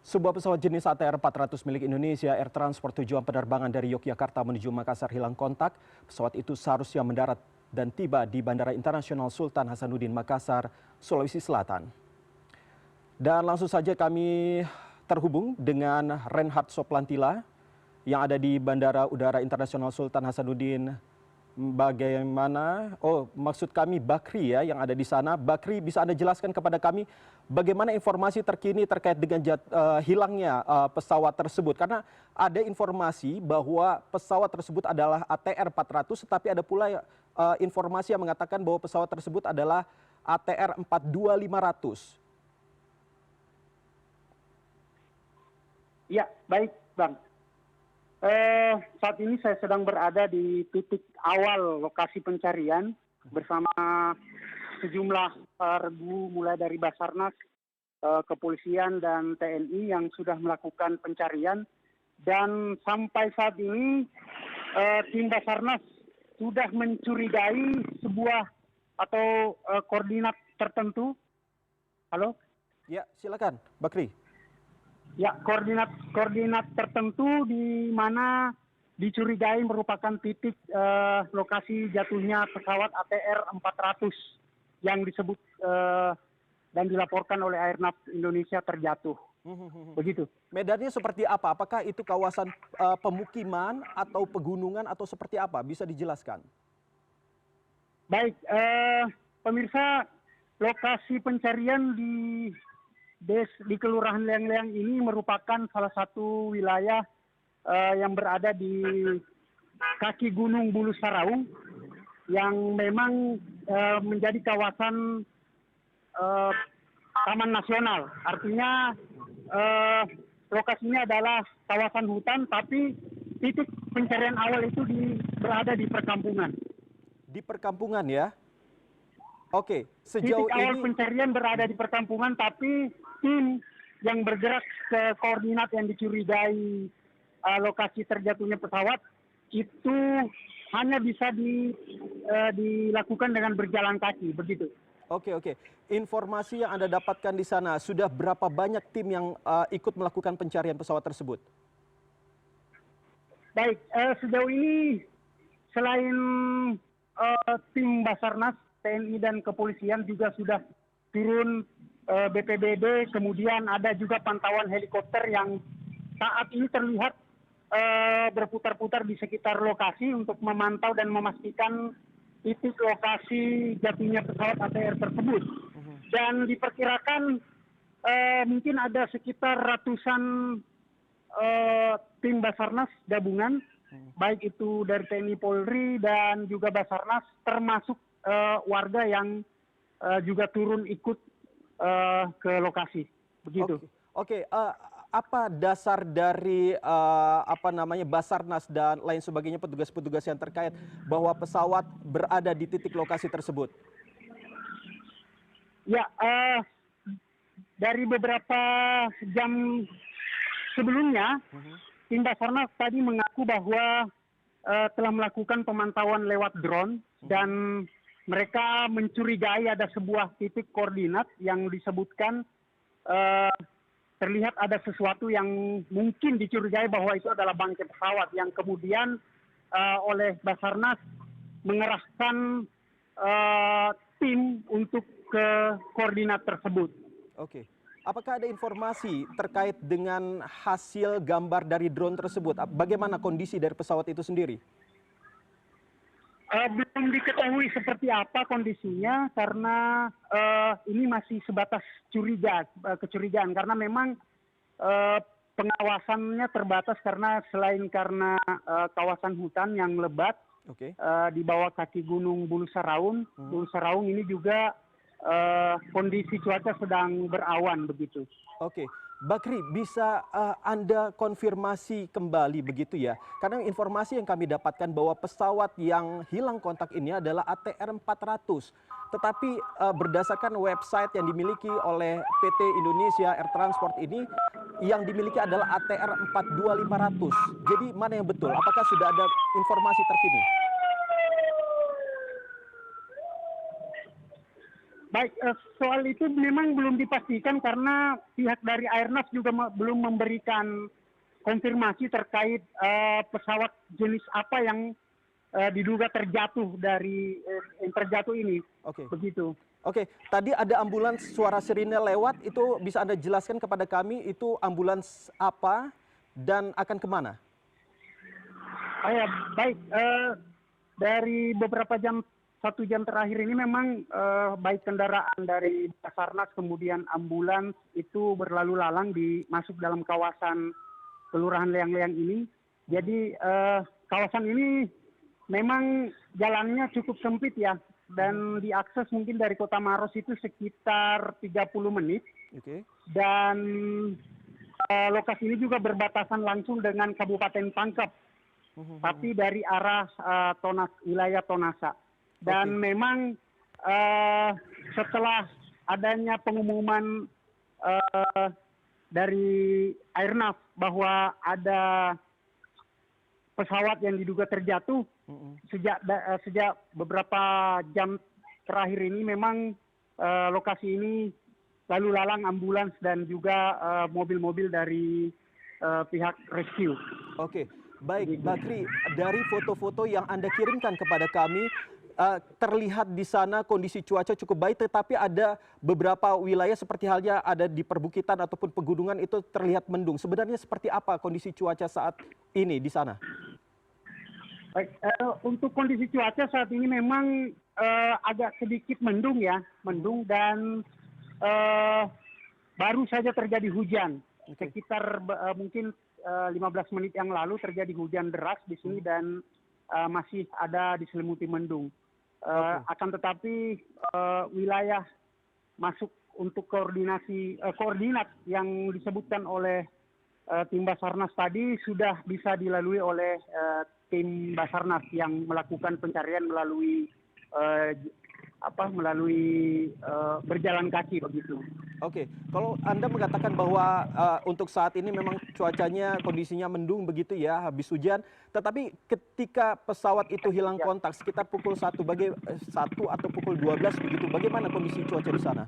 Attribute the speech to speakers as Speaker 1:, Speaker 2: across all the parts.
Speaker 1: Sebuah pesawat jenis ATR-400 milik Indonesia Air Transport tujuan penerbangan dari Yogyakarta menuju Makassar hilang kontak. Pesawat itu seharusnya mendarat dan tiba di Bandara Internasional Sultan Hasanuddin Makassar, Sulawesi Selatan. Dan langsung saja kami terhubung dengan Reinhard Soplantila yang ada di Bandara Udara Internasional Sultan Hasanuddin. Bagaimana? Oh, maksud kami Bakri ya yang ada di sana. Bakri, bisa Anda jelaskan kepada kami bagaimana informasi terkini terkait dengan hilangnya pesawat tersebut? Karena ada informasi bahwa pesawat tersebut adalah ATR 400, tetapi ada pula informasi yang mengatakan bahwa pesawat tersebut adalah ATR 42500.
Speaker 2: Ya, baik, Bang. Saat ini saya sedang berada di titik awal lokasi pencarian bersama sejumlah regu mulai dari Basarnas, kepolisian dan TNI yang sudah melakukan pencarian, dan sampai saat ini tim Basarnas sudah mencurigai sebuah atau koordinat tertentu. Halo?
Speaker 1: Ya, silakan, Bakri.
Speaker 2: Ya, koordinat tertentu di mana dicurigai merupakan titik lokasi jatuhnya pesawat ATR 400 yang disebut dan dilaporkan oleh Airnav Indonesia terjatuh. Begitu.
Speaker 1: Medannya seperti apa? Apakah itu kawasan pemukiman atau pegunungan atau seperti apa? Bisa dijelaskan?
Speaker 2: Baik, pemirsa, lokasi pencarian di Kelurahan Leang-Leang ini merupakan salah satu wilayah yang berada di kaki Gunung Bulu Saraung yang memang menjadi kawasan taman nasional. Artinya lokasinya adalah kawasan hutan, tapi titik pencarian awal itu berada di perkampungan. Di
Speaker 1: perkampungan ya? Oke, sejauh
Speaker 2: titik awal
Speaker 1: ini
Speaker 2: pencarian berada di perkampungan, tapi tim yang bergerak ke koordinat yang dicurigai lokasi terjatuhnya pesawat itu hanya bisa dilakukan dengan berjalan kaki, begitu.
Speaker 1: Oke. Informasi yang Anda dapatkan di sana, sudah berapa banyak tim yang ikut melakukan pencarian pesawat tersebut?
Speaker 2: Baik, sejauh ini selain tim Basarnas, TNI dan kepolisian juga sudah turun BPBD, kemudian ada juga pantauan helikopter yang saat ini terlihat berputar-putar di sekitar lokasi untuk memantau dan memastikan titik lokasi jatuhnya pesawat ATR tersebut. Dan diperkirakan mungkin ada sekitar ratusan tim Basarnas gabungan, baik itu dari TNI Polri dan juga Basarnas, termasuk warga yang juga turun ikut ke lokasi, begitu.
Speaker 1: Oke. Apa dasar dari Basarnas dan lain sebagainya, petugas-petugas yang terkait bahwa pesawat berada di titik lokasi tersebut?
Speaker 2: Ya, dari beberapa jam sebelumnya, tim Basarnas tadi mengaku bahwa telah melakukan pemantauan lewat drone dan mereka mencurigai ada sebuah titik koordinat yang disebutkan terlihat ada sesuatu yang mungkin dicurigai bahwa itu adalah bangkai pesawat yang kemudian oleh Basarnas mengerahkan tim untuk ke koordinat tersebut.
Speaker 1: Oke. Apakah ada informasi terkait dengan hasil gambar dari drone tersebut? Bagaimana kondisi dari pesawat itu sendiri?
Speaker 2: Belum diketahui seperti apa kondisinya karena ini masih sebatas kecurigaan karena memang pengawasannya terbatas karena selain karena kawasan hutan yang lebat di bawah kaki Gunung Bulu Saraung. Bulu Saraung ini juga kondisi cuaca sedang berawan begitu. Oke.
Speaker 1: Bakri, bisa Anda konfirmasi kembali begitu ya? Karena informasi yang kami dapatkan bahwa pesawat yang hilang kontak ini adalah ATR 400. Tetapi berdasarkan website yang dimiliki oleh PT Indonesia Air Transport ini, yang dimiliki adalah ATR 42500. Jadi mana yang betul? Apakah sudah ada informasi terkini?
Speaker 2: Baik, soal itu memang belum dipastikan karena pihak dari Airnav juga belum memberikan konfirmasi terkait pesawat jenis apa yang diduga terjatuh dari yang terjatuh ini.
Speaker 1: Oke.
Speaker 2: Begitu.
Speaker 1: Oke, tadi ada ambulans suara sirine lewat, itu bisa Anda jelaskan kepada kami itu ambulans apa dan akan kemana?
Speaker 2: Oh ya, baik. Dari beberapa jam, 1 jam terakhir ini memang baik kendaraan dari Basarnas kemudian ambulans itu berlalu lalang masuk dalam kawasan Kelurahan Leang-Leang ini. Jadi kawasan ini memang jalannya cukup sempit ya, dan diakses mungkin dari Kota Maros itu sekitar 30 menit.
Speaker 1: Oke.
Speaker 2: Dan lokasi ini juga berbatasan langsung dengan Kabupaten Pangkep, tapi dari arah wilayah Tonasa. Dan memang setelah adanya pengumuman dari Airnav bahwa ada pesawat yang diduga terjatuh, sejak beberapa jam terakhir ini memang lokasi ini lalu lalang ambulans dan juga mobil-mobil dari pihak rescue.
Speaker 1: Oke, baik Bakri, dari foto-foto yang Anda kirimkan kepada kami, terlihat di sana kondisi cuaca cukup baik, tetapi ada beberapa wilayah seperti halnya ada di perbukitan ataupun pegunungan itu terlihat mendung. Sebenarnya seperti apa kondisi cuaca saat ini di sana?
Speaker 2: Baik, untuk kondisi cuaca saat ini memang agak sedikit mendung ya, mendung dan baru saja terjadi hujan. Sekitar mungkin 15 menit yang lalu terjadi hujan deras di sini dan masih ada diselimuti mendung. Akan tetapi wilayah masuk untuk koordinat yang disebutkan oleh tim Basarnas tadi sudah bisa dilalui oleh tim Basarnas yang melakukan pencarian melalui berjalan kaki begitu.
Speaker 1: Oke, kalau Anda mengatakan bahwa untuk saat ini memang cuacanya kondisinya mendung begitu ya, habis hujan, tetapi ketika pesawat itu hilang kontak sekitar pukul 1 atau pukul 12 begitu, bagaimana kondisi cuaca di sana?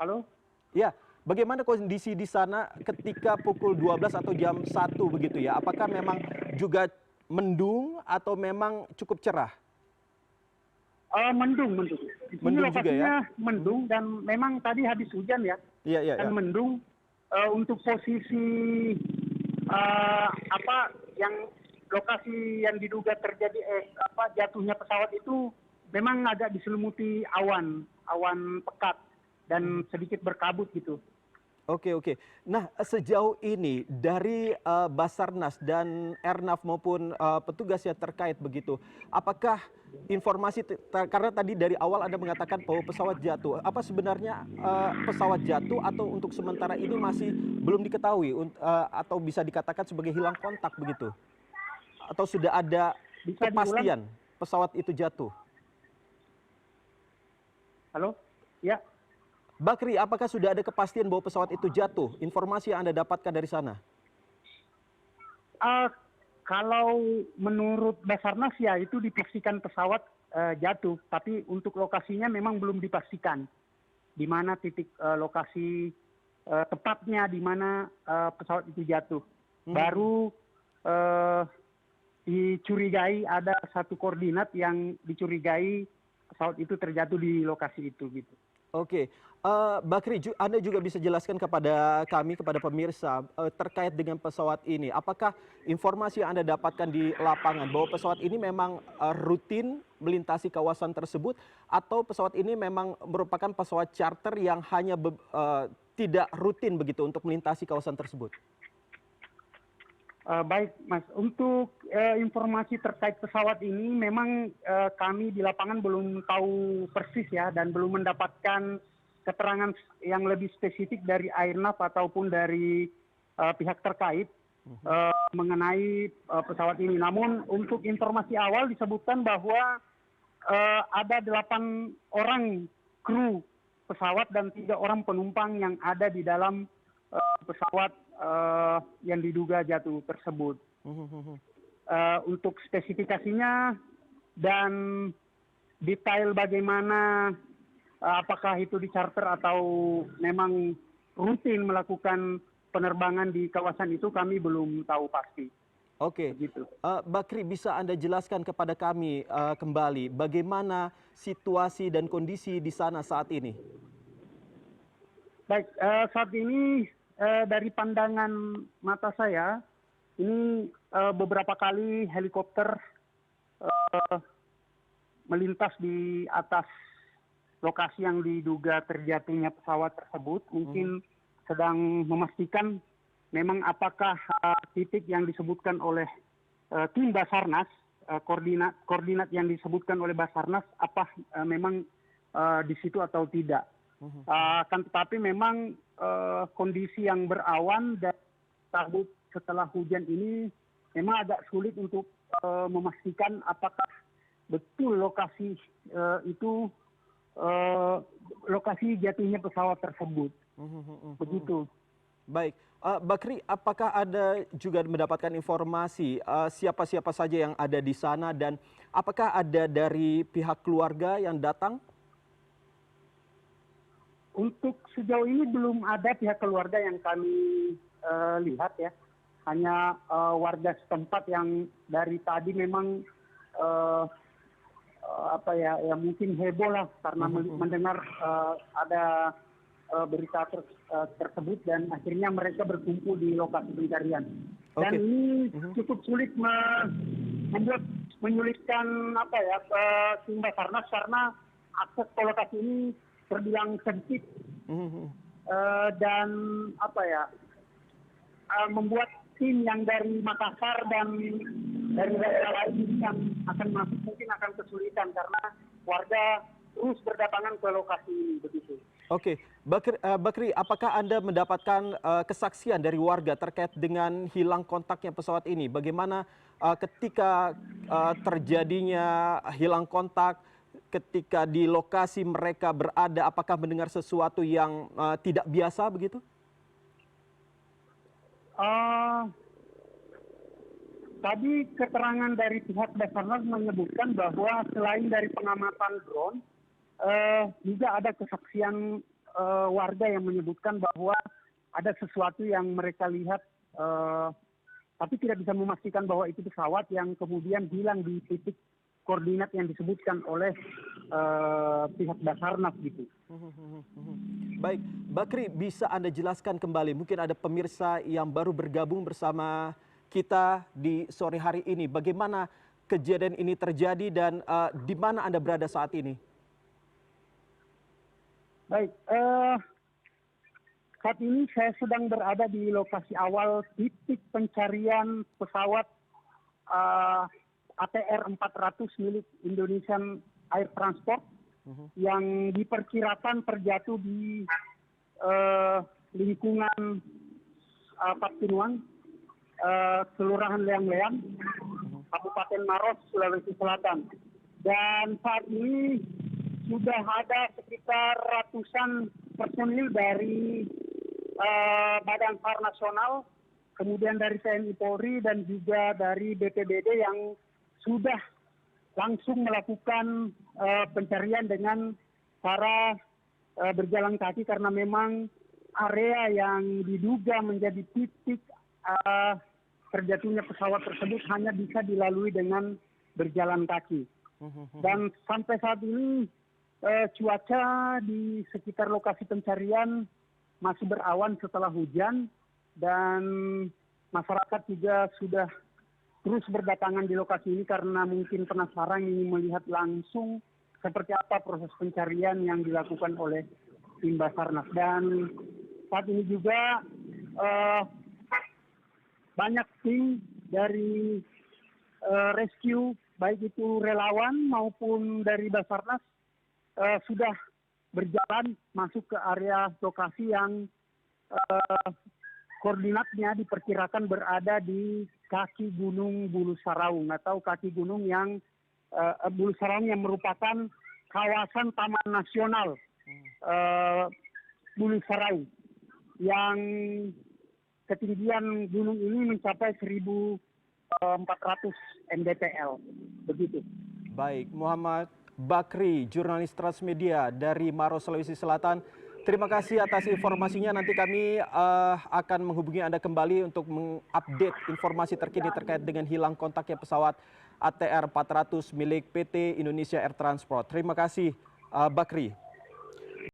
Speaker 2: Halo?
Speaker 1: Ya, bagaimana kondisi di sana ketika pukul 12 atau jam 1 begitu ya? Apakah memang juga mendung atau memang cukup cerah?
Speaker 2: Mendung. Di sini
Speaker 1: Mendung juga ya?
Speaker 2: mendung dan memang tadi habis hujan ya.
Speaker 1: Iya.
Speaker 2: Dan mendung. Untuk posisi lokasi yang diduga terjadi jatuhnya pesawat itu memang agak diselimuti awan pekat dan sedikit berkabut gitu.
Speaker 1: Oke. Nah, sejauh ini dari Basarnas dan Airnav maupun petugas yang terkait begitu, apakah informasi karena tadi dari awal Anda mengatakan bahwa pesawat jatuh, apa sebenarnya pesawat jatuh atau untuk sementara ini masih belum diketahui atau bisa dikatakan sebagai hilang kontak begitu? Atau sudah ada kepastian pesawat itu jatuh?
Speaker 2: Halo? Ya.
Speaker 1: Bakri, apakah sudah ada kepastian bahwa pesawat itu jatuh? Informasi yang Anda dapatkan dari sana?
Speaker 2: Kalau menurut Basarnas ya itu dipastikan pesawat jatuh, tapi untuk lokasinya memang belum dipastikan. Di mana titik lokasi tepatnya di mana pesawat itu jatuh. Baru dicurigai ada satu koordinat yang dicurigai pesawat itu terjatuh di lokasi itu gitu.
Speaker 1: Oke, Bakri, Anda juga bisa jelaskan kepada kami, kepada pemirsa terkait dengan pesawat ini. Apakah informasi yang Anda dapatkan di lapangan bahwa pesawat ini memang rutin melintasi kawasan tersebut atau pesawat ini memang merupakan pesawat charter yang hanya tidak rutin begitu untuk melintasi kawasan tersebut?
Speaker 2: Baik, Mas. Untuk informasi terkait pesawat ini, memang kami di lapangan belum tahu persis ya, dan belum mendapatkan keterangan yang lebih spesifik dari Airnav ataupun dari pihak terkait mengenai pesawat ini. Namun untuk informasi awal disebutkan bahwa ada 8 orang kru pesawat dan 3 orang penumpang yang ada di dalam pesawat yang diduga jatuh tersebut. Untuk spesifikasinya dan detail bagaimana apakah itu di charter atau memang rutin melakukan penerbangan di kawasan itu kami belum tahu pasti.
Speaker 1: Oke,
Speaker 2: Begitu.
Speaker 1: Bakri bisa Anda jelaskan kepada kami kembali bagaimana situasi dan kondisi di sana saat ini?
Speaker 2: Baik, saat ini dari pandangan mata saya, ini beberapa kali helikopter eh, melintas di atas lokasi yang diduga terjatuhnya pesawat tersebut. Mungkin sedang memastikan memang apakah titik yang disebutkan oleh tim Basarnas, koordinat yang disebutkan oleh Basarnas, apa memang di situ atau tidak. Kan tetapi memang kondisi yang berawan dan kabut setelah hujan ini memang agak sulit untuk memastikan apakah betul lokasi itu lokasi jatuhnya pesawat tersebut. Begitu.
Speaker 1: Baik, Bakri, apakah ada juga mendapatkan informasi siapa-siapa saja yang ada di sana dan apakah ada dari pihak keluarga yang datang?
Speaker 2: Untuk sejauh ini belum ada pihak keluarga yang kami lihat ya. Hanya warga setempat yang dari tadi memang mungkin heboh lah karena mendengar ada berita tersebut dan akhirnya mereka berkumpul di lokasi pencarian. Dan ini cukup sulit menyulitkan tim Basarnas karena akses ke lokasi ini terbilang sedikit dan membuat tim yang dari Makassar dan dari daerah lain yang akan masuk mungkin akan kesulitan karena warga terus berdatangan ke lokasi ini begitu.
Speaker 1: Oke, Bakri, apakah Anda mendapatkan kesaksian dari warga terkait dengan hilang kontaknya pesawat ini? Bagaimana ketika terjadinya hilang kontak, ketika di lokasi mereka berada, apakah mendengar sesuatu yang tidak biasa begitu?
Speaker 2: Tadi keterangan dari pihak Basarnas menyebutkan bahwa selain dari pengamatan drone, juga ada kesaksian warga yang menyebutkan bahwa ada sesuatu yang mereka lihat, tapi tidak bisa memastikan bahwa itu pesawat yang kemudian hilang di titik koordinat yang disebutkan oleh pihak Basarnas gitu.
Speaker 1: Baik, Bakri, bisa Anda jelaskan kembali, mungkin ada pemirsa yang baru bergabung bersama kita di sore hari ini, bagaimana kejadian ini terjadi dan di mana Anda berada saat ini?
Speaker 2: Baik, saat ini saya sedang berada di lokasi awal titik pencarian pesawat ATR 400 milik Indonesian Air Transport yang diperkirakan terjatuh di lingkungan Patunuan, Kelurahan Leang-Leang, Kabupaten Maros, Sulawesi Selatan. Dan saat ini sudah ada sekitar ratusan personil dari Badan SAR Nasional, kemudian dari TNI Polri dan juga dari BPBD yang sudah langsung melakukan pencarian dengan cara berjalan kaki karena memang area yang diduga menjadi titik terjatuhnya pesawat tersebut hanya bisa dilalui dengan berjalan kaki. Dan sampai saat ini cuaca di sekitar lokasi pencarian masih berawan setelah hujan dan masyarakat juga sudah terus berdatangan di lokasi ini karena mungkin penasaran ingin melihat langsung seperti apa proses pencarian yang dilakukan oleh tim Basarnas. Dan saat ini juga banyak tim dari rescue, baik itu relawan maupun dari Basarnas, sudah berjalan masuk ke area lokasi yang koordinatnya diperkirakan berada di kaki Gunung Bulu Saraung atau kaki gunung yang Bulu Saraung yang merupakan kawasan Taman Nasional Bulu Saraung yang ketinggian gunung ini mencapai 1.400 mdpl begitu.
Speaker 1: Baik, Muhammad Bakri, jurnalis Transmedia dari Maros, Sulawesi Selatan. Terima kasih atas informasinya. Nanti kami akan menghubungi Anda kembali untuk mengupdate informasi terkini terkait dengan hilang kontaknya pesawat ATR 400 milik PT Indonesia Air Transport. Terima kasih, Bakri.